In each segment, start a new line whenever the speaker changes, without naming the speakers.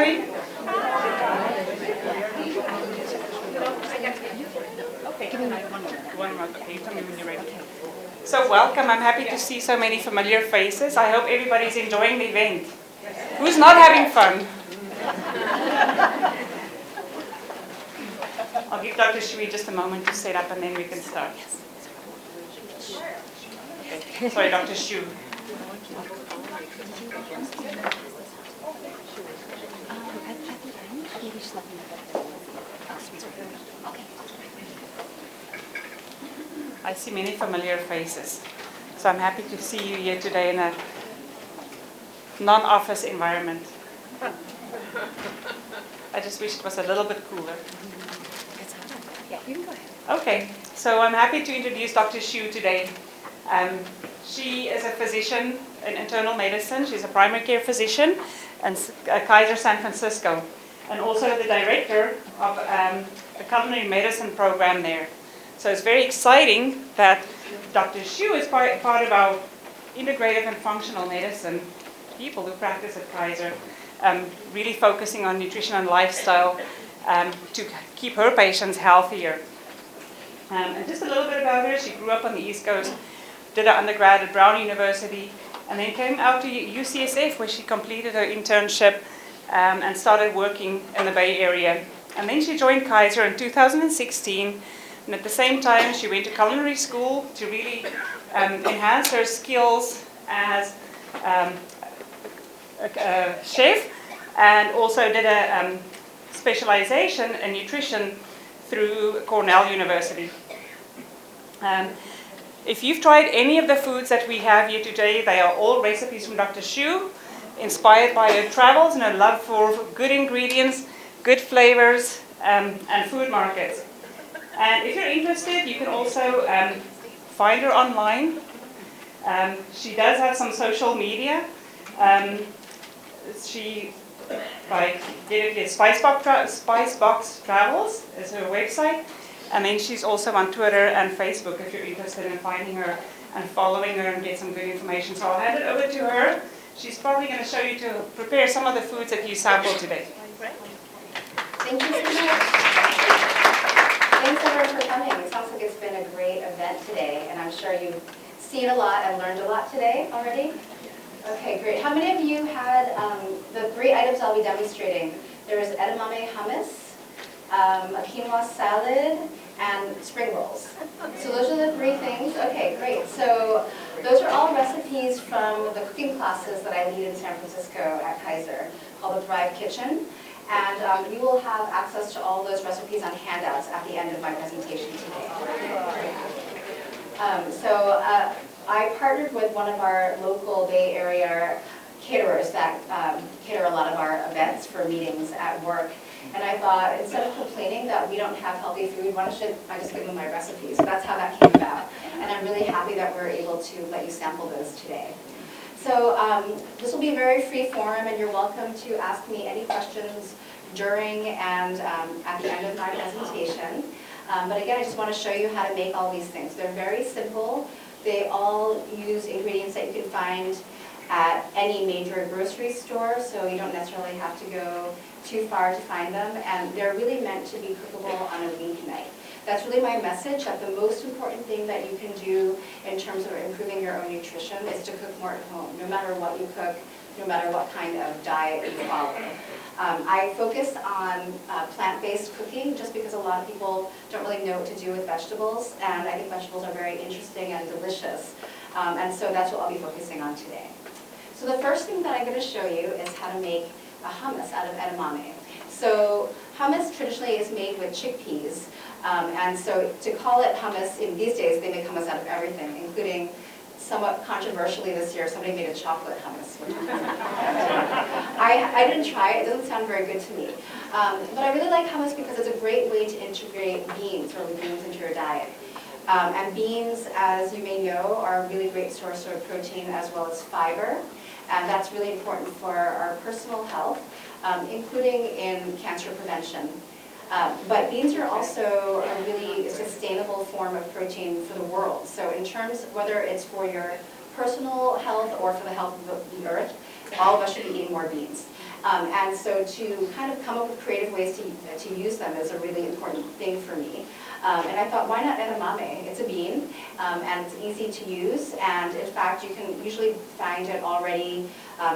everybody. Okay, give me one more. Okay, you tell me when you're ready. So welcome. I'm happy to see so many familiar faces. I hope everybody's enjoying the event. Who's not having fun? I'll give Dr. Shiue just a moment to set up and then we can start. Okay. Sorry, Dr. Shiue. I see many familiar faces. So I'm happy to see you here today in a non-office environment. I just wish it was a little bit cooler.
Yeah, you can go ahead.
Okay, so I'm happy to introduce Dr. Shiue today. She is a physician in internal medicine. She's a primary care physician in Kaiser San Francisco, and also the director of the culinary medicine program there. So it's very exciting that Dr. Shiue is part of our integrative and functional medicine people who practice at Kaiser, really focusing on nutrition and lifestyle to keep her patients healthier. And just a little bit about her. She grew up on the East Coast, did her undergrad at Brown University, and then came out to UCSF where she completed her internship and started working in the Bay Area. And then she joined Kaiser in 2016, and at the same time she went to culinary school to really enhance her skills as a chef, and also did a specialization in nutrition through Cornell University. If you've tried any of the foods that we have here today, they are all recipes from Dr. Shiue, inspired by her travels and her love for good ingredients, good flavors, and food markets. And if you're interested, you can also find her online. She does have some social media. She Spicebox Travels is her website, and then she's also on Twitter and Facebook if you're interested in finding her and following her and get some good information. So I'll hand it over to her. She's probably going to show you to prepare some of the foods that you sampled today.
Thank you so much. Thanks everyone for coming. It sounds like it's been a great event today, and I'm sure you've seen a lot and learned a lot today already. Okay, great. How many of you had the three items I'll be demonstrating? There's edamame hummus, a quinoa salad, and spring rolls. So those are the three things. Okay, great. So those are all recipes from the cooking classes that I lead in San Francisco at Kaiser, called the Thrive Kitchen. And you will have access to all those recipes on handouts at the end of my presentation today. I partnered with one of our local Bay Area caterers that cater a lot of our events for meetings at work. And I thought, instead of complaining that we don't have healthy food, why don't I just give them my recipes? So that's how that came about. And I'm really happy that we're able to let you sample those today. So this will be very free form, and you're welcome to ask me any questions during and at the end of my presentation. But again, I just want to show you how to make all these things. They're very simple. They all use ingredients that you can find at any major grocery store, so you don't necessarily have to go too far to find them, and they're really meant to be cookable on a weeknight. That's really my message, that the most important thing that you can do in terms of improving your own nutrition is to cook more at home, no matter what you cook, no matter what kind of diet you follow. I focus on plant-based cooking just because a lot of people don't really know what to do with vegetables, and I think vegetables are very interesting and delicious. And so that's what I'll be focusing on today. So the first thing that I'm going to show you is how to make a hummus out of edamame. So hummus traditionally is made with chickpeas, and so to call it hummus, in these days they make hummus out of everything, including, somewhat controversially this year, somebody made a chocolate hummus. I didn't try it. It doesn't sound very good to me. But I really like hummus because it's a great way to integrate beans or legumes into your diet. And beans, as you may know, are a really great source of protein as well as fiber. And that's really important for our personal health, including in cancer prevention. But beans are also a really sustainable form of protein for the world. So in terms, whether it's for your personal health or for the health of the earth, all of us should be eating more beans. And so to kind of come up with creative ways to use them is a really important thing for me. And I thought, why not edamame? It's a bean, and it's easy to use. And in fact, you can usually find it already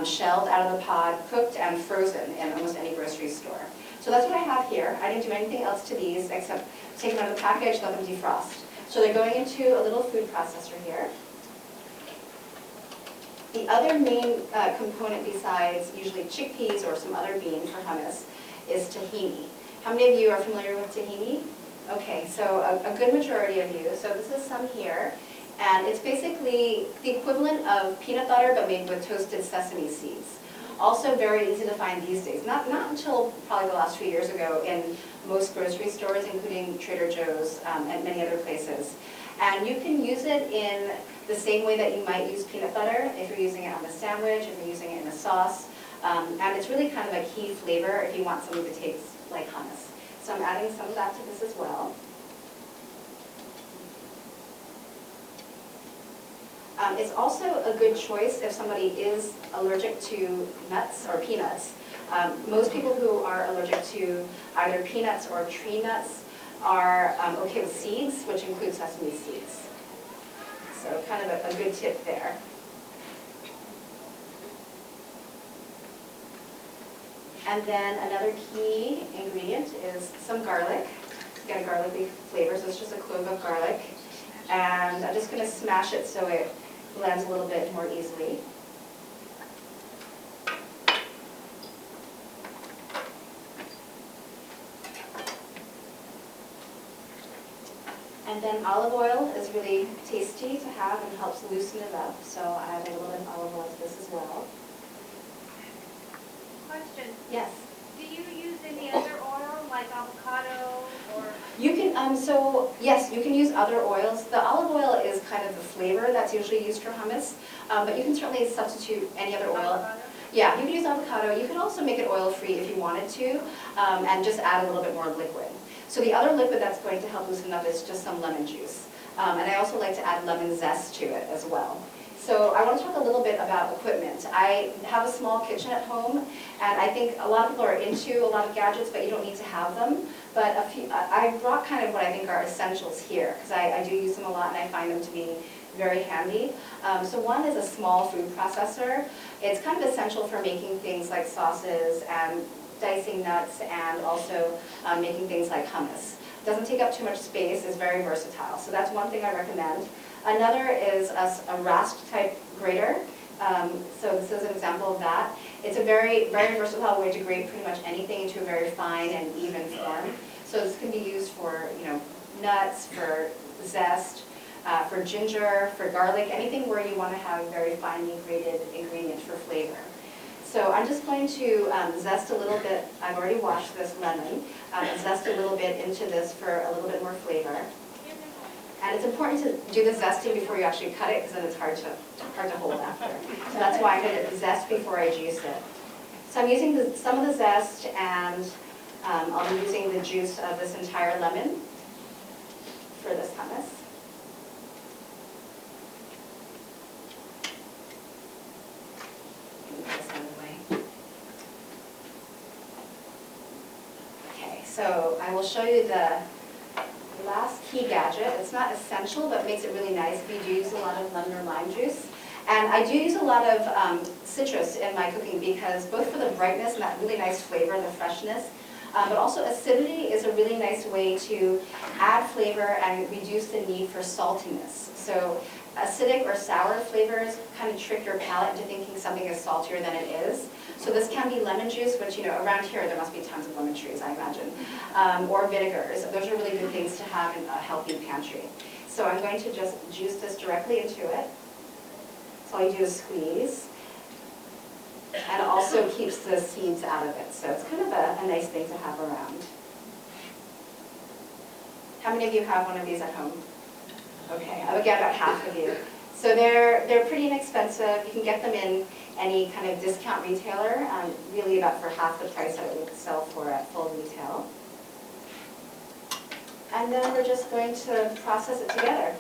shelled out of the pod, cooked and frozen in almost any grocery store. So that's what I have here. I didn't do anything else to these except take them out of the package, let them defrost. So they're going into a little food processor here. The other main component besides usually chickpeas or some other bean for hummus is tahini. How many of you are familiar with tahini? Okay, so a good majority of you. So this is some here. And it's basically the equivalent of peanut butter but made with toasted sesame seeds. Also very easy to find these days. Not until probably the last few years ago in most grocery stores, including Trader Joe's and many other places. And you can use it in the same way that you might use peanut butter, if you're using it on a sandwich, if you're using it in a sauce. And it's really kind of a key flavor if you want something that tastes like hummus. So I'm adding some of that to this as well. It's also a good choice if somebody is allergic to nuts or peanuts. Most people who are allergic to either peanuts or tree nuts are okay with seeds, which include sesame seeds. So kind of a good tip there. And then another key ingredient is some garlic. Get a garlicky flavor, so it's just a clove of garlic. And I'm just going to smash it so it blends a little bit more easily. And then olive oil is really tasty to have and helps loosen it up. So I add a little bit of olive oil to this as well.
Question,
Yes.
do you use any other oil, like avocado or?
You can, so yes, you can use other oils. The olive oil is kind of the flavor that's usually used for hummus, but you can certainly substitute any other oil.
Avocado?
Yeah, you can use avocado. You can also make it oil-free if you wanted to, and just add a little bit more liquid. So the other liquid that's going to help loosen up is just some lemon juice. And I also like to add lemon zest to it as well. So I want to talk a little bit about equipment. I have a small kitchen at home, and I think a lot of people are into a lot of gadgets, but you don't need to have them. But I brought kind of what I think are essentials here, because I do use them a lot and I find them to be very handy. So one is a small food processor. It's kind of essential for making things like sauces and dicing nuts and also making things like hummus. Doesn't take up too much space, is very versatile. So that's one thing I recommend. Another is a rasp type grater. So this is an example of that. It's a very, very versatile way to grate pretty much anything into a very fine and even form. So this can be used for, nuts, for zest, for ginger, for garlic, anything where you want to have a very finely grated ingredient for flavor. So I'm just going to zest a little bit. I've already washed this lemon. Zest a little bit into this for a little bit more flavor. And it's important to do the zesting before you actually cut it, because then it's hard to hold after. So that's why I'm going to zest before I juice it. So I'm using some of the zest, and I'll be using the juice of this entire lemon for this hummus. This out of the way. Okay, so I will show you the last key gadget. It's not essential, but makes it really nice. We do use a lot of lemon or lime juice. And I do use a lot of citrus in my cooking, because both for the brightness and that really nice flavor and the freshness, but also acidity is a really nice way to add flavor and reduce the need for saltiness. So acidic or sour flavors kind of trick your palate into thinking something is saltier than it is. So this can be lemon juice, which, around here there must be tons of lemon trees, I imagine, or vinegars. Those are really good things to have in a healthy pantry. So I'm going to just juice this directly into it. So all you do is squeeze. And it also keeps the seeds out of it. So it's kind of a nice thing to have around. How many of you have one of these at home? Okay, again, about half of you. So they're pretty inexpensive. You can get them in any kind of discount retailer, really about for half the price that it would sell for at full retail. And then we're just going to process it together.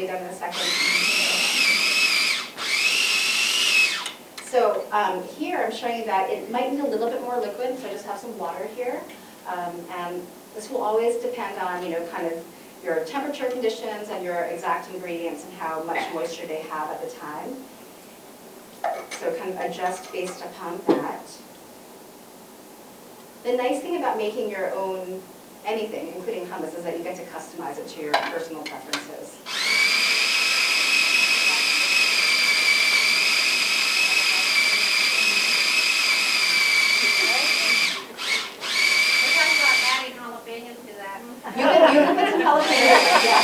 you them in a second. So here I'm showing you that it might need a little bit more liquid, so I just have some water here. And this will always depend on, kind of your temperature conditions and your exact ingredients and how much moisture they have at the time. So kind of adjust based upon that. The nice thing about making your own anything, including hummus, is that you get to customize it to your personal preferences.
We're talking about adding jalapenos to that.
You can put some jalapenos, yeah.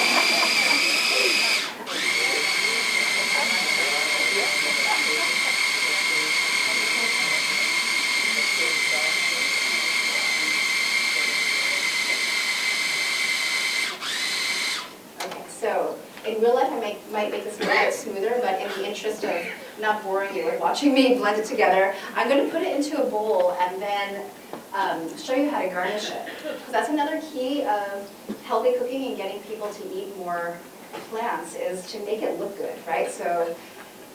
Okay, so in real life I might make this a little bit smoother, but in the interest of not boring you with watching me blend it together, I'm going to put it into a bowl and then show you how to garnish it. Because that's another key of healthy cooking and getting people to eat more plants is to make it look good, right? So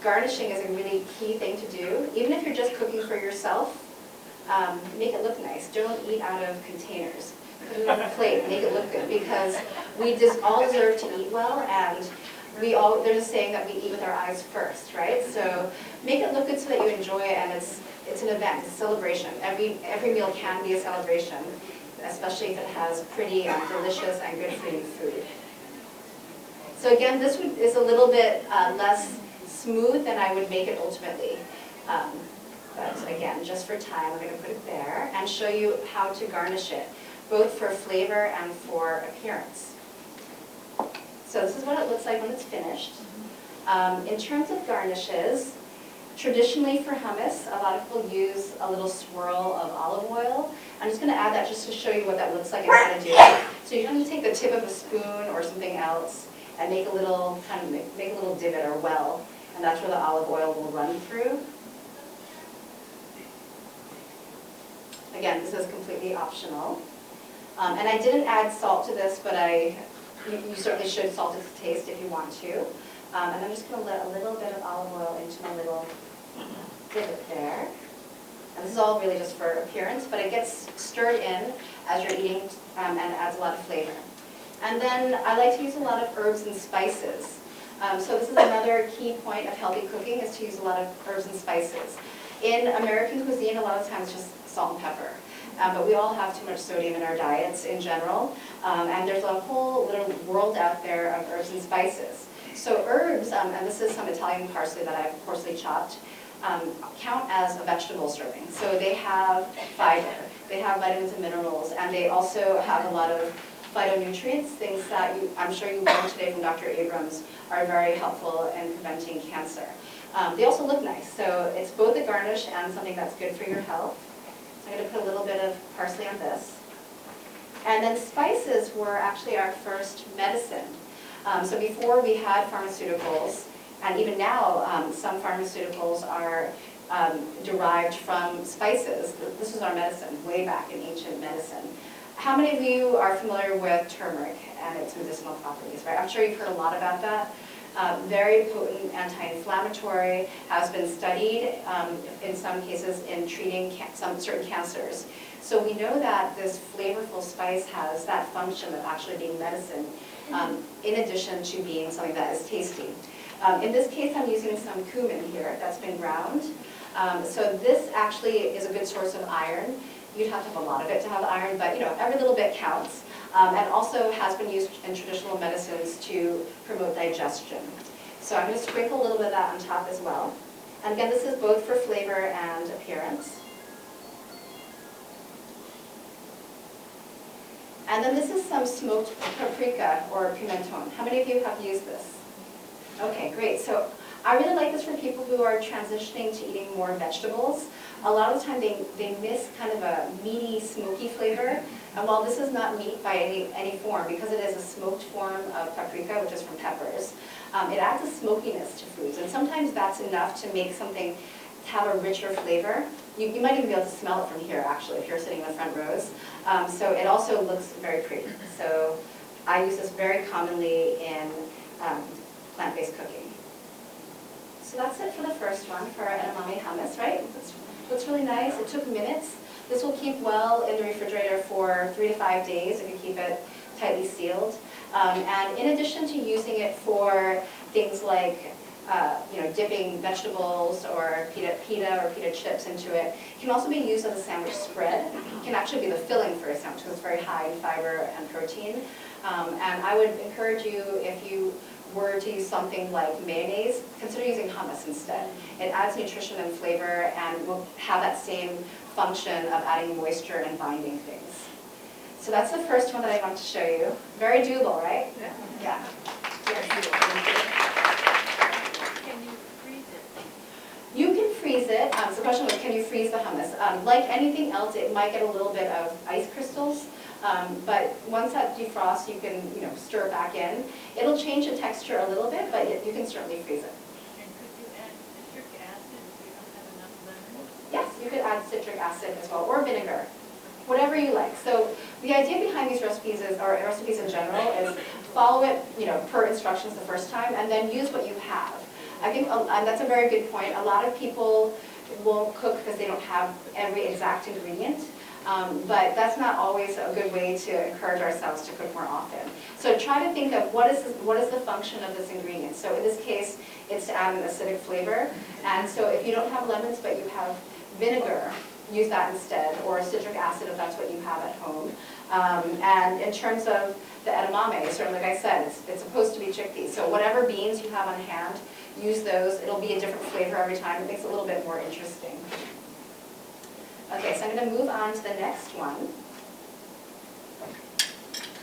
garnishing is a really key thing to do. Even if you're just cooking for yourself, make it look nice. Don't eat out of containers. Put it on a plate, make it look good, because we just all deserve to eat well, and there's a saying that we eat with our eyes first, right? So make it look good so that you enjoy it, and it's an event, it's a celebration. Every meal can be a celebration, especially if it has pretty and delicious and good for you food. So again, this is a little bit less smooth than I would make it ultimately. But again, just for time, I'm going to put it there and show you how to garnish it, both for flavor and for appearance. So this is what it looks like when it's finished. In terms of garnishes, traditionally for hummus, a lot of people use a little swirl of olive oil. I'm just going to add that just to show you what that looks like and how to do it. So you're going to take the tip of a spoon or something else and make a little divot or well, and that's where the olive oil will run through. Again, this is completely optional. And I didn't add salt to this, but you certainly should salt it to taste if you want to. And I'm just going to let a little bit of olive oil into my little divot there. And this is all really just for appearance, but it gets stirred in as you're eating and adds a lot of flavor. And then I like to use a lot of herbs and spices. So this is another key point of healthy cooking, is to use a lot of herbs and spices. In American cuisine, a lot of times it's just salt and pepper. But we all have too much sodium in our diets in general. And there's a whole little world out there of herbs and spices. So herbs, and this is some Italian parsley that I've coarsely chopped, count as a vegetable serving. So they have fiber, they have vitamins and minerals, and they also have a lot of phytonutrients, things that I'm sure you learned today from Dr. Abrams are very helpful in preventing cancer. They also look nice, so it's both a garnish and something that's good for your health. So I'm going to put a little bit of parsley on this. And then spices were actually our first medicine. So before we had pharmaceuticals, and even now some pharmaceuticals are derived from spices. This was our medicine way back in ancient medicine. How many of you are familiar with turmeric and its medicinal properties, right? I'm sure you've heard a lot about that. Very potent anti-inflammatory, has been studied in some cases in treating some certain cancers. So we know that this flavorful spice has that function of actually being medicine, in addition to being something that is tasty. In this case, I'm using some cumin here that's been ground. So this actually is a good source of iron. You'd have to have a lot of it to have iron, but every little bit counts. And also has been used in traditional medicines to promote digestion. So I'm going to sprinkle a little bit of that on top as well. And again, this is both for flavor and appearance. And then this is some smoked paprika or pimenton. How many of you have used this? Okay, great. So I really like this for people who are transitioning to eating more vegetables. A lot of the time they miss kind of a meaty, smoky flavor. And while this is not meat by any form, because it is a smoked form of paprika, which is from peppers, it adds a smokiness to foods. And sometimes that's enough to make something have a richer flavor. You might even be able to smell it from here, actually, if you're sitting in the front rows. So it also looks very pretty. So I use this very commonly in plant-based cooking. So that's it for the first one, for our edamame hummus, right? Looks really nice. It took minutes. This will keep well in the refrigerator for 3 to 5 days if you keep it tightly sealed. And in addition to using it for things like dipping vegetables or pita or pita chips into it, it can also be used as a sandwich spread. It can actually be the filling for a sandwich because it's very high in fiber and protein. And I would encourage you, if you were to use something like mayonnaise, consider using hummus instead. It adds nutrition and flavor and will have that same function of adding moisture and binding things. So that's the first one that I want to show you. Very doable, right? Yeah.
Can you freeze it?
You can freeze it. So the question was, can you freeze the hummus? Like anything else, it might get a little bit of ice crystals. But once that defrosts, you can stir it back in. It'll change the texture a little bit, but you can certainly freeze it.
And could you add citric acid if you don't have enough lemon?
Yes, you could add citric acid as well, or vinegar, whatever you like. So the idea behind these recipes is, or recipes in general, is follow it, per instructions the first time, and then use what you have. I think, and that's a very good point. A lot of people won't cook because they don't have every exact ingredient. But that's not always a good way to encourage ourselves to cook more often. So try to think of what is the function of this ingredient. So in this case, it's to add an acidic flavor. And so if you don't have lemons but you have vinegar, use that instead, or citric acid if that's what you have at home. And in terms of the edamame, sort of like I said, it's supposed to be chickpeas. So whatever beans you have on hand, use those. It'll be a different flavor every time. It makes it a little bit more interesting. Okay, so I'm going to move on to the next one.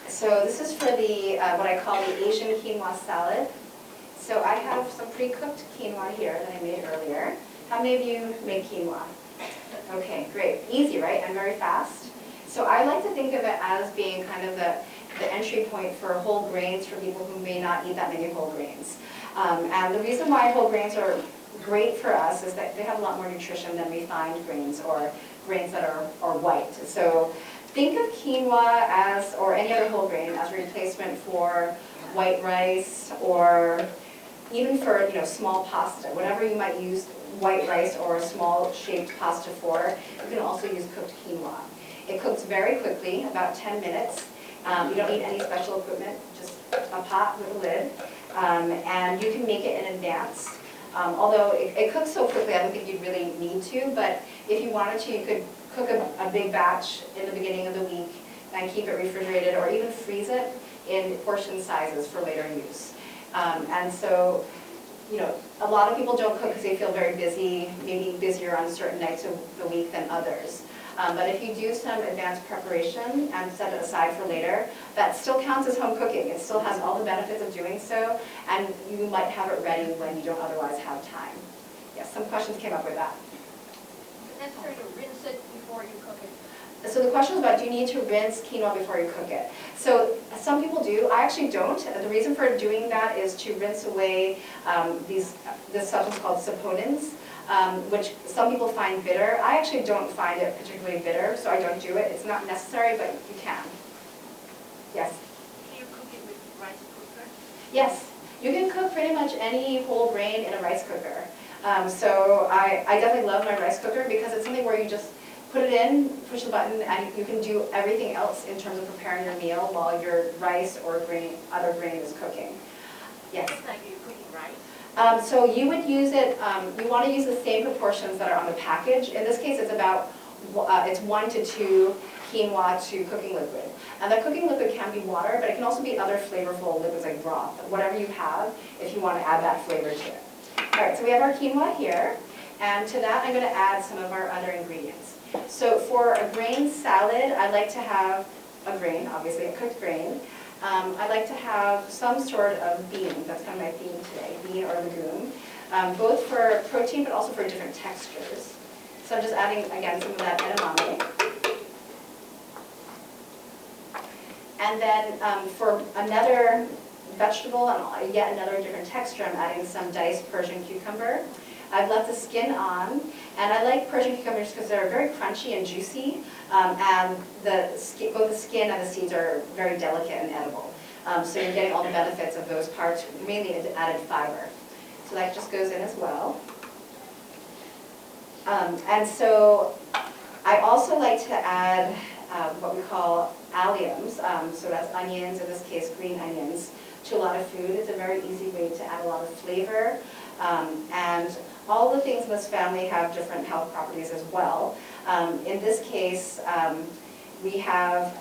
So this is for the what I call the Asian quinoa salad. So I have some pre-cooked quinoa here that I made earlier. How many of you make quinoa? Okay, great. Easy, right? And very fast. So I like to think of it as being kind of the entry point for whole grains for people who may not eat that many whole grains. And the reason why whole grains are great for us is that they have a lot more nutrition than refined grains or grains that are white. So think of quinoa as, or any other whole grain, as a replacement for white rice, or even for small pasta. Whatever you might use white rice or a small shaped pasta for, you can also use cooked quinoa. It cooks very quickly, about 10 minutes. You don't need any special equipment, just a pot with a lid. And you can make it in advance. Although it cooks so quickly, I don't think you'd really need to, but if you wanted to, you could cook a big batch in the beginning of the week and keep it refrigerated, or even freeze it in portion sizes for later use. And so, a lot of people don't cook because they feel very busy, maybe busier on certain nights of the week than others. But if you do some advanced preparation and set it aside for later, that still counts as home cooking. It still has all the benefits of doing so, and you might have it ready when you don't otherwise have time. Yes, some questions came up with that.
Is it necessary to rinse it before you cook it?
So the question was about, do you need to rinse quinoa before you cook it? So some people do. I actually don't. The reason for doing that is to rinse away this substance called saponins, which some people find bitter. I actually don't find it particularly bitter, so I don't do it. It's not necessary, but you can. Yes?
Can you cook it with rice cooker?
Yes. You can cook pretty much any whole grain in a rice cooker. So I definitely love my rice cooker because it's something where you just put it in, push the button, and you can do everything else in terms of preparing your meal while your rice or other grain is cooking. Yes?
It's like you're cooking rice?
So you would use it, you want to use the same proportions that are on the package. In this case, it's about, it's 1 to 2 quinoa to cooking liquid. And that cooking liquid can be water, but it can also be other flavorful liquids like broth, whatever you have, if you want to add that flavor to it. All right, so we have our quinoa here, and to that I'm going to add some of our other ingredients. So for a grain salad, I like to have a grain, obviously a cooked grain. I like to have some sort of bean. That's kind of my theme today, bean or legume, both for protein but also for different textures. So I'm just adding, again, some of that edamame. And then for another vegetable and yet another different texture, I'm adding some diced Persian cucumber. I've left the skin on, and I like Persian cucumbers because they're very crunchy and juicy, and both the skin and the seeds are very delicate and edible. So you're getting all the benefits of those parts, mainly added fiber. So that just goes in as well. And so I also like to add what we call alliums, so that's onions, in this case green onions, to a lot of food. It's a very easy way to add a lot of flavor. And all the things in this family have different health properties as well. In this case, we have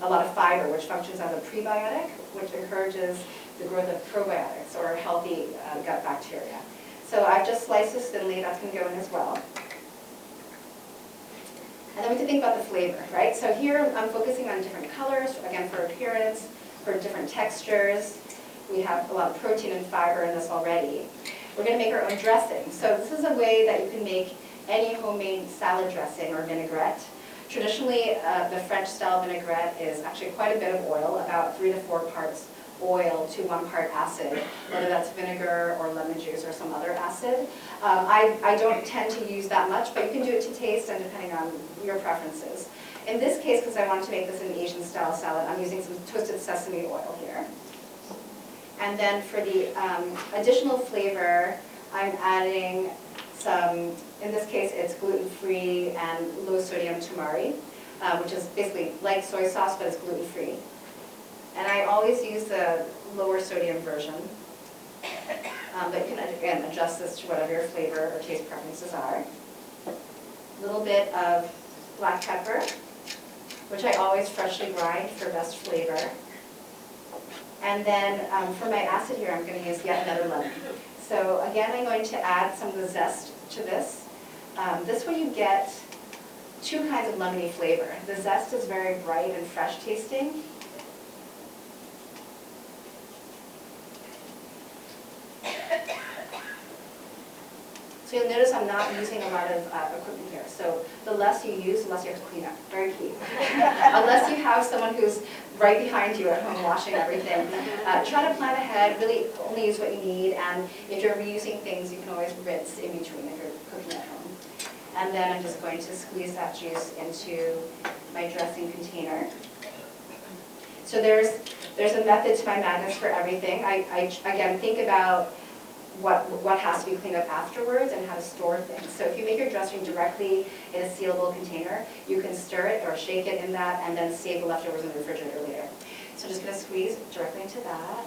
a lot of fiber, which functions as a prebiotic, which encourages the growth of probiotics, or healthy gut bacteria. So I've just sliced this thinly, that's going to go in as well. And then we have to think about the flavor, right? So here I'm focusing on different colors, again for appearance, for different textures. We have a lot of protein and fiber in this already. We're going to make our own dressing. So this is a way that you can make any homemade salad dressing or vinaigrette. Traditionally, the French style vinaigrette is actually quite a bit of oil, about 3 to 4 parts oil to 1 part acid, whether that's vinegar or lemon juice or some other acid. I don't tend to use that much, but you can do it to taste and depending on your preferences. In this case, because I wanted to make this an Asian style salad, I'm using some toasted sesame oil here. And then for the additional flavor, I'm adding some, in this case it's gluten-free and low-sodium tamari, which is basically like soy sauce, but it's gluten-free. And I always use the lower sodium version, but you can, again, adjust this to whatever your flavor or taste preferences are. A little bit of black pepper, which I always freshly grind for best flavor. And then for my acid here, I'm going to use yet another lemon. So again, I'm going to add some of the zest to this. This way you get 2 kinds of lemony flavor. The zest is very bright and fresh tasting. So you'll notice I'm not using a lot of equipment here. So the less you use, the less you have to clean up. Very key. Unless you have someone who's right behind you at home washing everything. Try to plan ahead, really only use what you need, and if you're reusing things, you can always rinse in between if you're cooking at home. And then I'm just going to squeeze that juice into my dressing container. So there's a method to my madness for everything. I again, think about what has to be cleaned up afterwards and how to store things. So if you make your dressing directly in a sealable container, you can stir it or shake it in that and then save the leftovers in the refrigerator later. So I'm just going to squeeze directly into that.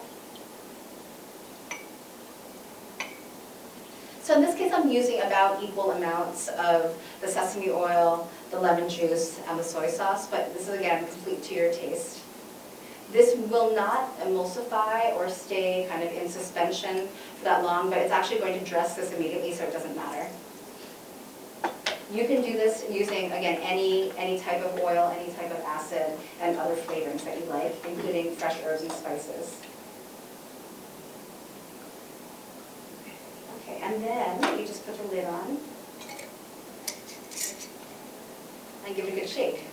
So in this case, I'm using about equal amounts of the sesame oil, the lemon juice, and the soy sauce, but this is, again, complete to your taste. This will not emulsify or stay kind of in suspension for that long, but it's actually going to dress this immediately, so it doesn't matter. You can do this using, again, any type of oil, any type of acid, and other flavorings that you like, including fresh herbs and spices. Okay, and then you just put the lid on and give it a good shake.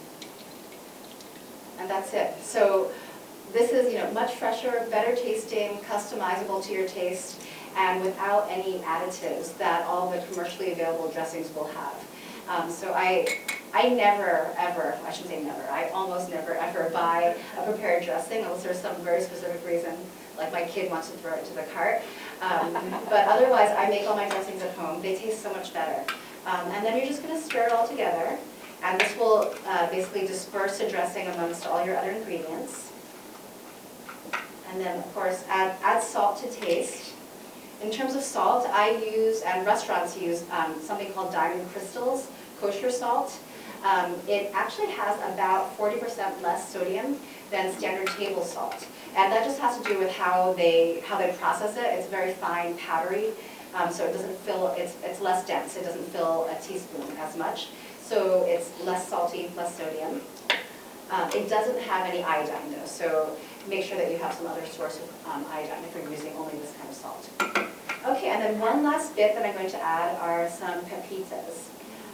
And that's it. So this is, much fresher, better tasting, customizable to your taste, and without any additives that all the commercially available dressings will have. So I never, ever, I shouldn't say never, I almost never, ever buy a prepared dressing unless there's some very specific reason, like my kid wants to throw it to the cart. But otherwise, I make all my dressings at home. They taste so much better. And then you're just going to stir it all together, and this will basically disperse the dressing amongst all your other ingredients. And then, of course, add salt to taste. In terms of salt, I use, and restaurants use, something called diamond crystals, kosher salt. It actually has about 40% less sodium than standard table salt. And that just has to do with how they process it. It's very fine, powdery, so it doesn't fill, it's less dense. It doesn't fill a teaspoon as much. So it's less salty, less sodium. It doesn't have any iodine though, so make sure that you have some other source of iodine if you're using only this kind of salt. Okay, and then one last bit that I'm going to add are some pepitas.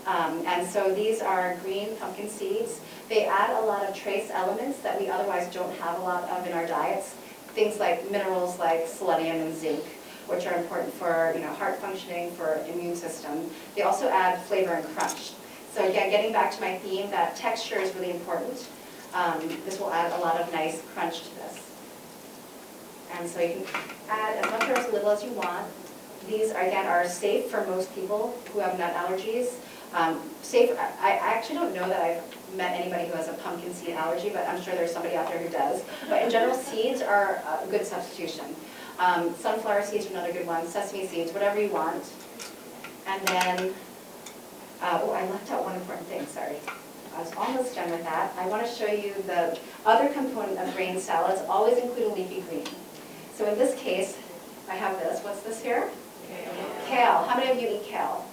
And so these are green pumpkin seeds. They add a lot of trace elements that we otherwise don't have a lot of in our diets. Things like minerals like selenium and zinc, which are important for heart functioning, for immune system. They also add flavor and crunch. So again, getting back to my theme, that texture is really important. This will add a lot of nice crunch to this. And so you can add as much or as little as you want. These, again, are safe for most people who have nut allergies. Safe, I actually don't know that I've met anybody who has a pumpkin seed allergy, but I'm sure there's somebody out there who does. But in general, seeds are a good substitution. Sunflower seeds are another good one, sesame seeds, whatever you want. And then, oh, I left out one important thing, sorry. I was almost done with that. I want to show you the other component of grain salads, always include a leafy green. So in this case, I have this. What's this here? Kale. How many of you eat kale?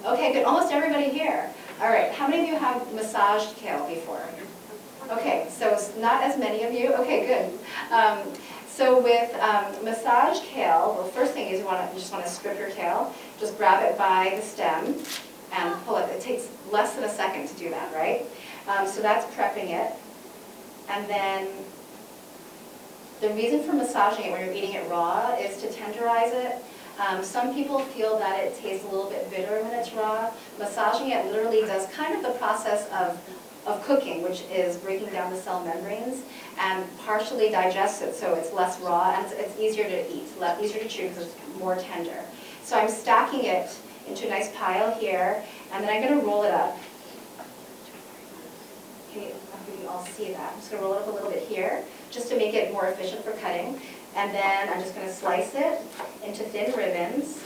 Okay, good. Almost everybody here. All right. How many of you have massaged kale before? Okay, so not as many of you. Okay, good. So with massaged kale, well, first thing is you just want to strip your kale. Just grab it by the stem and pull it. It takes less than a second to do that, right? So that's prepping it. And then the reason for massaging it when you're eating it raw is to tenderize it. Some people feel that it tastes a little bit bitter when it's raw. Massaging it literally does kind of the process of cooking, which is breaking down the cell membranes, and partially digests it so it's less raw and it's easier to eat, easier to chew because it's more tender. So I'm stacking it into a nice pile here, and then I'm going to roll it up. Can you all see that? I'm just going to roll it up a little bit here, just to make it more efficient for cutting. And then I'm just going to slice it into thin ribbons.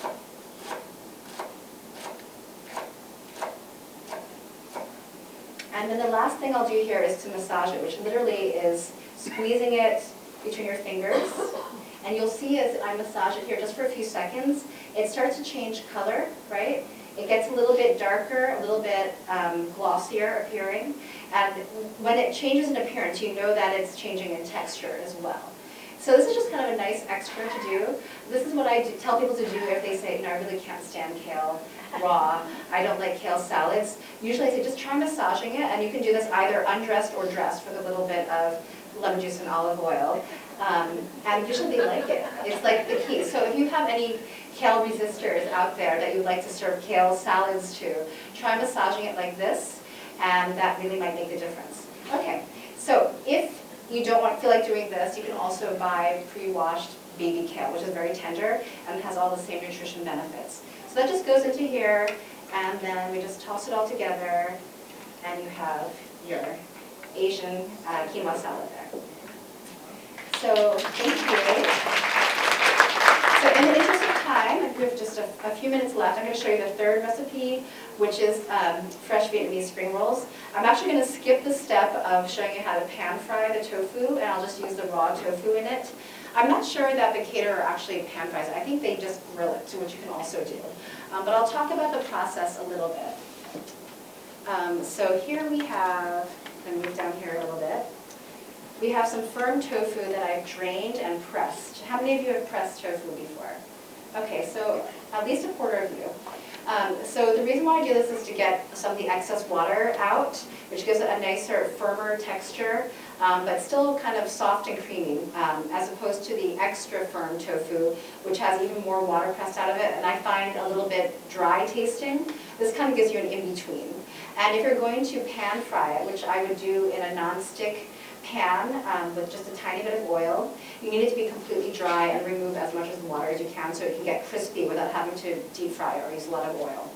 And then the last thing I'll do here is to massage it, which literally is squeezing it between your fingers. And you'll see as I massage it here just for a few seconds, it starts to change color, right? It gets a little bit darker, a little bit glossier appearing. And when it changes in appearance, you know that it's changing in texture as well. So this is just kind of a nice extra to do. This is what I tell people to do if they say, I really can't stand kale raw. I don't like kale salads. Usually I say just try massaging it, and you can do this either undressed or dressed with a little bit of lemon juice and olive oil. And usually they like it. It's like the key. So if you have any kale resistors out there that you'd like to serve kale salads to, try massaging it like this, and that really might make a difference. Okay, so if you don't feel like doing this, you can also buy pre-washed baby kale, which is very tender and has all the same nutrition benefits. So that just goes into here, and then we just toss it all together, and you have your Asian quinoa salad there. So thank you. So in the interest of time, we have just a few minutes left. I'm going to show you the third recipe, which is fresh Vietnamese spring rolls. I'm actually going to skip the step of showing you how to pan fry the tofu, and I'll just use the raw tofu in it. I'm not sure that the caterer actually pan fries it. I think they just grill it, which you can also do. But I'll talk about the process a little bit. So here we have, I'm going to move down here a little bit. We have some firm tofu that I've drained and pressed. How many of you have pressed tofu before? Okay, so at least a quarter of you. So the reason why I do this is to get some of the excess water out, which gives it a nicer, firmer texture, but still kind of soft and creamy, as opposed to the extra firm tofu, which has even more water pressed out of it, and I find a little bit dry tasting. This kind of gives you an in-between. And if you're going to pan fry it, which I would do in a non-stick pan with just a tiny bit of oil, you need it to be completely dry and remove as much of the water as you can so it can get crispy without having to deep fry or use a lot of oil.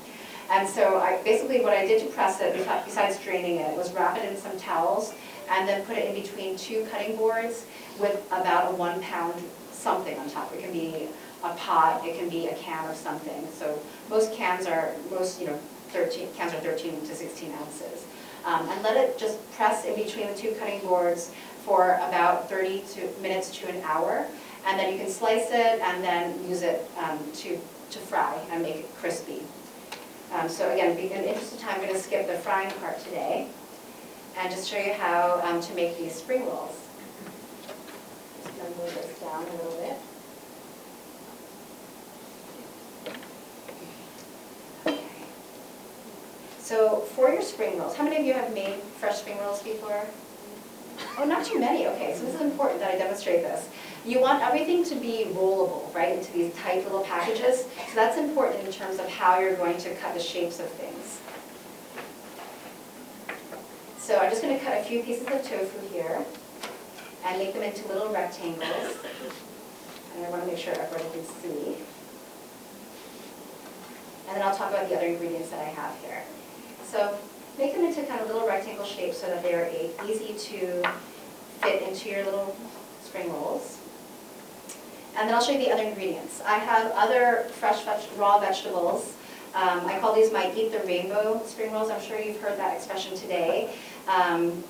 And so basically what I did to press it, besides draining it, was wrap it in some towels and then put it in between two cutting boards with about a 1 pound something on top. It can be a pot, it can be a can of something. So most cans are, 13 to 16 ounces. And let it just press in between the two cutting boards for about 30 minutes to an hour. And then you can slice it and then use it to fry and make it crispy. So again, in the interest of time, I'm going to skip the frying part today and just show you how to make these spring rolls. Just going to move this down a little bit. So for your spring rolls, how many of you have made fresh spring rolls before? Oh, not too many. Okay, so this is important that I demonstrate this. You want everything to be rollable, right, into these tight little packages. So that's important in terms of how you're going to cut the shapes of things. So I'm just going to cut a few pieces of tofu here. and make them into little rectangles. And I want to make sure everybody can see. And then I'll talk about the other ingredients that I have here. So make them into kind of little rectangle shapes so that they are easy to fit into your little spring rolls. And then I'll show you the other ingredients. I have other fresh raw vegetables. I call these my Eat the Rainbow spring rolls. I'm sure you've heard that expression today. And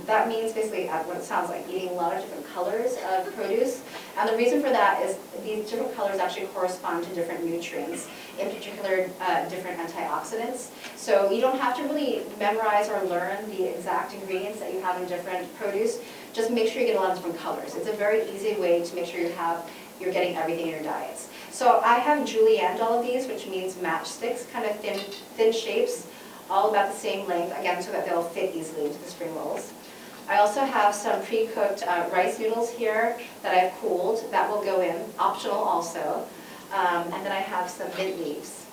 that means basically what it sounds like, eating a lot of different colors of produce. And the reason for that is these different colors actually correspond to different nutrients, in particular different antioxidants. So you don't have to really memorize or learn the exact ingredients that you have in different produce. Just make sure you get a lot of different colors. It's a very easy way to make sure you're getting everything in your diets. So I have julienned all of these, which means matchsticks, kind of thin shapes, all about the same length, again, so that they'll fit easily into the spring rolls. I also have some pre-cooked rice noodles here that I've cooled. That will go in, optional also. And then I have some mint leaves.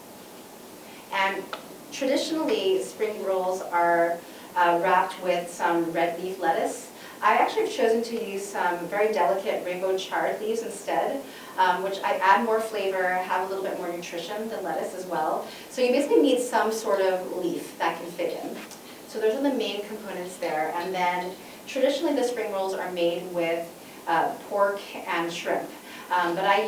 And traditionally, spring rolls are wrapped with some red leaf lettuce. I actually have chosen to use some very delicate rainbow chard leaves instead, which I add more flavor, have a little bit more nutrition than lettuce as well. So you basically need some sort of leaf that can fit in. So those are the main components there. And then traditionally the spring rolls are made with pork and shrimp. But I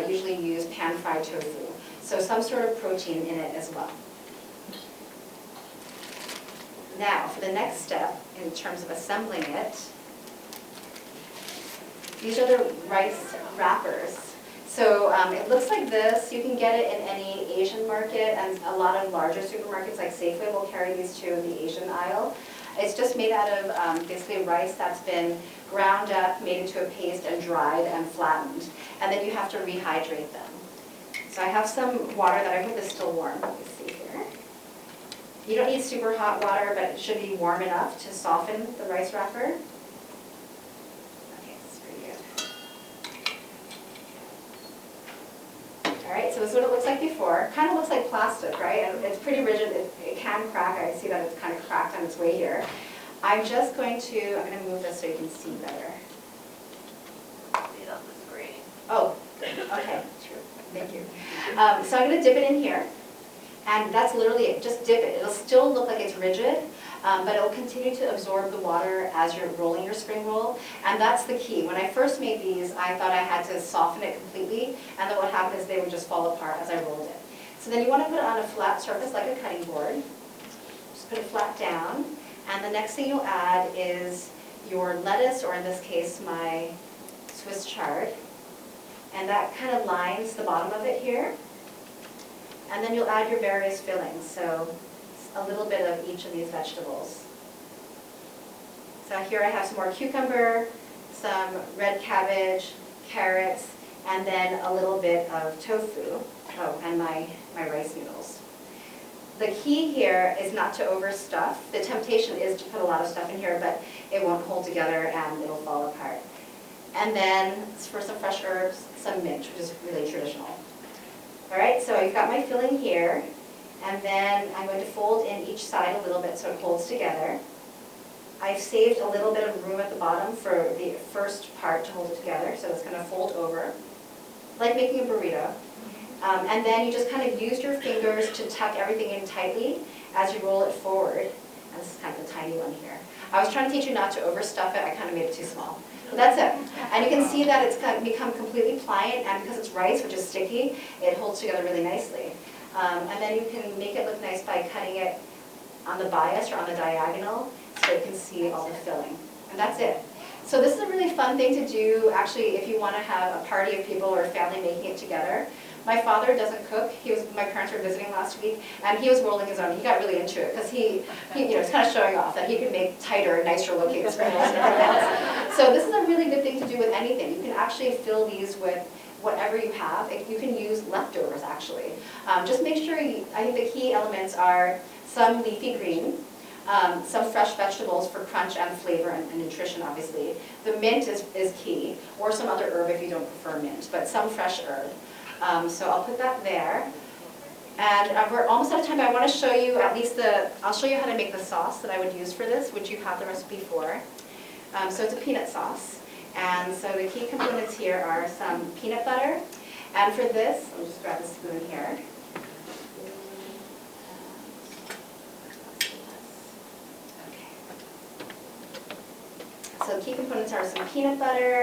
usually use pan-fried tofu. So some sort of protein in it as well. Now, for the next step, in terms of assembling it, these are the rice wrappers. So it looks like this. You can get it in any Asian market, and a lot of larger supermarkets like Safeway will carry these too in the Asian aisle. It's just made out of basically rice that's been ground up, made into a paste, and dried and flattened. And then you have to rehydrate them. So I have some water that I hope is still warm. Let me see here. You don't need super hot water, but it should be warm enough to soften the rice wrapper. Okay, this is pretty good. All right, so this is what it looks like before. Kind of looks like plastic, right? And it's pretty rigid. It can crack. I see that it's kind of cracked on its way here. I'm going to move this so you can see better.
See it on the screen.
Oh, okay, true. Thank you. So I'm going to dip it in here. And that's literally it, just dip it. It'll still look like it's rigid, but it'll continue to absorb the water as you're rolling your spring roll. And that's the key. When I first made these, I thought I had to soften it completely, and then what happened is they would just fall apart as I rolled it. So then you want to put it on a flat surface like a cutting board. Just put it flat down. And the next thing you'll add is your lettuce, or in this case, my Swiss chard. And that kind of lines the bottom of it here. And then you'll add your various fillings, so a little bit of each of these vegetables. So here I have some more cucumber, some red cabbage, carrots, and then a little bit of tofu. Oh, and my rice noodles. The key here is not to overstuff. The temptation is to put a lot of stuff in here, but it won't hold together and it'll fall apart. And then for some fresh herbs, some mint, which is really traditional. All right, so I've got my filling here, and then I'm going to fold in each side a little bit so it holds together. I've saved a little bit of room at the bottom for the first part to hold it together, so it's going to fold over, like making a burrito. And then you just kind of use your fingers to tuck everything in tightly as you roll it forward. And this is kind of a tiny one here. I was trying to teach you not to overstuff it. I kind of made it too small. But that's it. And you can see that it's kind of become completely pliant, and because it's rice, which is sticky, it holds together really nicely. And then you can make it look nice by cutting it on the bias or on the diagonal so you can see all the filling. And that's it. So this is a really fun thing to do, actually, if you want to have a party of people or family making it together. My father doesn't cook. My parents were visiting last week, and he was rolling his own. He got really into it because he was kind of showing off that he could make tighter, nicer looking spring rolls and everything else. So this is a really good thing to do with anything. You can actually fill these with whatever you have. You can use leftovers, actually. Just make sure, I think the key elements are some leafy green, some fresh vegetables for crunch and flavor and nutrition, obviously. The mint is key, or some other herb if you don't prefer mint, but some fresh herb. So I'll put that there. And we're almost out of time, but I want to show you at least I'll show you how to make the sauce that I would use for this, which you have the recipe for. So it's a peanut sauce. And so the key components here are some peanut butter. And for this, I'll just grab a spoon here. So key components are some peanut butter,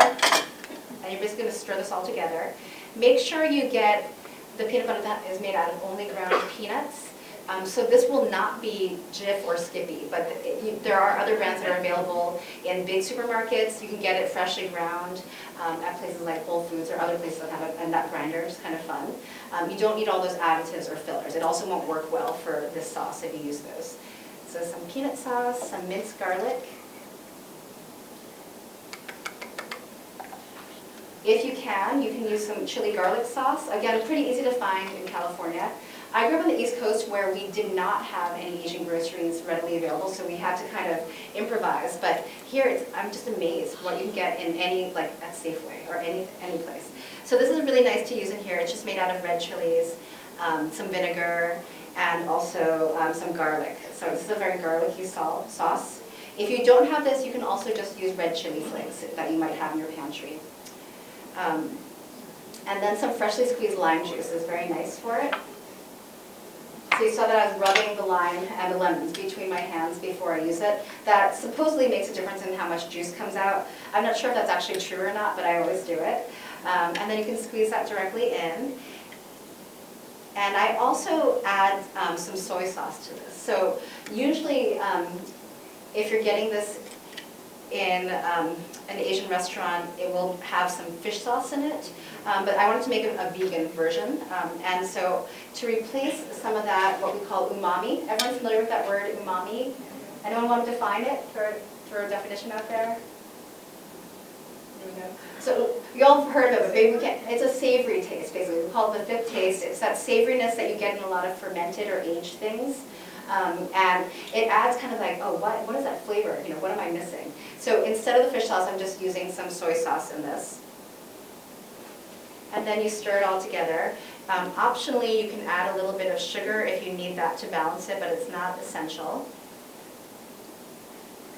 and you're just going to stir this all together. Make sure you get the peanut butter that is made out of only ground peanuts. So this will not be Jif or Skippy, but there are other brands that are available in big supermarkets. You can get it freshly ground at places like Whole Foods or other places that have a nut grinder. It's kind of fun. You don't need all those additives or fillers. It also won't work well for this sauce if you use those. So some peanut sauce, some minced garlic. If you can use some chili garlic sauce. Again, pretty easy to find in California. I grew up on the East Coast where we did not have any Asian groceries readily available, so we had to kind of improvise. But here, I'm just amazed what you can get in any, like at Safeway or any place. So this is really nice to use in here. It's just made out of red chilies, some vinegar, and also some garlic. So this is a very garlicky sauce. If you don't have this, you can also just use red chili flakes that you might have in your pantry. And then some freshly squeezed lime juice is very nice for it. So you saw that I was rubbing the lime and the lemons between my hands before I use it. That supposedly makes a difference in how much juice comes out. I'm not sure if that's actually true or not, but I always do it. And then you can squeeze that directly in. And I also add some soy sauce to this. So usually if you're getting this in an Asian restaurant, it will have some fish sauce in it. But I wanted to make a vegan version. And so to replace some of that, what we call umami. Everyone familiar with that word, umami? Anyone want to define it for a definition out there? There we go. So you all have heard of it, but maybe we can't. It's a savory taste, basically. We call it the fifth taste. It's that savoriness that you get in a lot of fermented or aged things. And it adds kind of like, oh, what is that flavor? You know, what am I missing? So instead of the fish sauce, I'm just using some soy sauce in this. And then you stir it all together. Optionally, you can add a little bit of sugar if you need that to balance it, but it's not essential.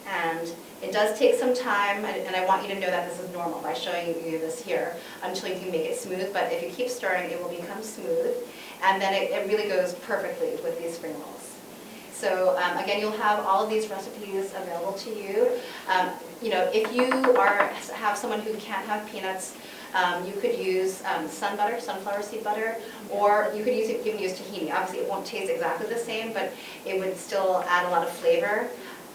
And it does take some time, and I want you to know that this is normal by showing you this here until you can make it smooth. But if you keep stirring, it will become smooth. And then it really goes perfectly with these spring rolls. So again, you'll have all of these recipes available to you. You know, if you have someone who can't have peanuts, you could use sun butter, sunflower seed butter, or you could even use tahini. Obviously, it won't taste exactly the same, but it would still add a lot of flavor.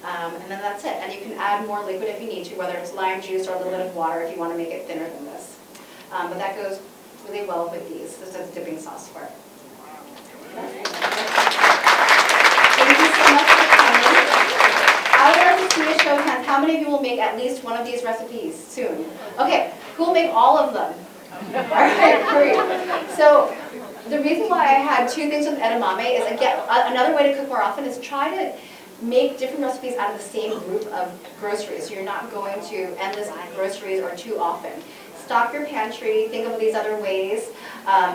And then that's it. And you can add more liquid if you need to, whether it's lime juice or a little bit of water if you want to make it thinner than this. But that goes really well with these. This is dipping sauce for it. Thank you so much for coming. I would like to see a show of hands. How many of you will make at least one of these recipes soon? Okay, who will make all of them? All right, great. So the reason why I had two things with edamame is, again, another way to cook more often is try to make different recipes out of the same group of groceries. So you're not going to endless groceries or too often. Stock your pantry, think of these other ways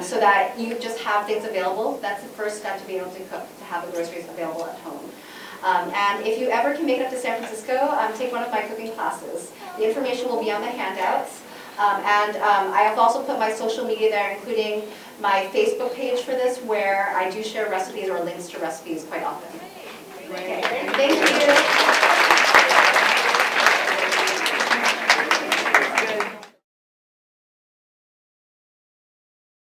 so that you just have things available. That's the first step to being able to cook, to have the groceries available at home. And if you ever can make it up to San Francisco, take one of my cooking classes. The information will be on the handouts. I have also put my social media there, including my Facebook page for this, where I do share recipes or links to recipes quite often. Okay. Thank you.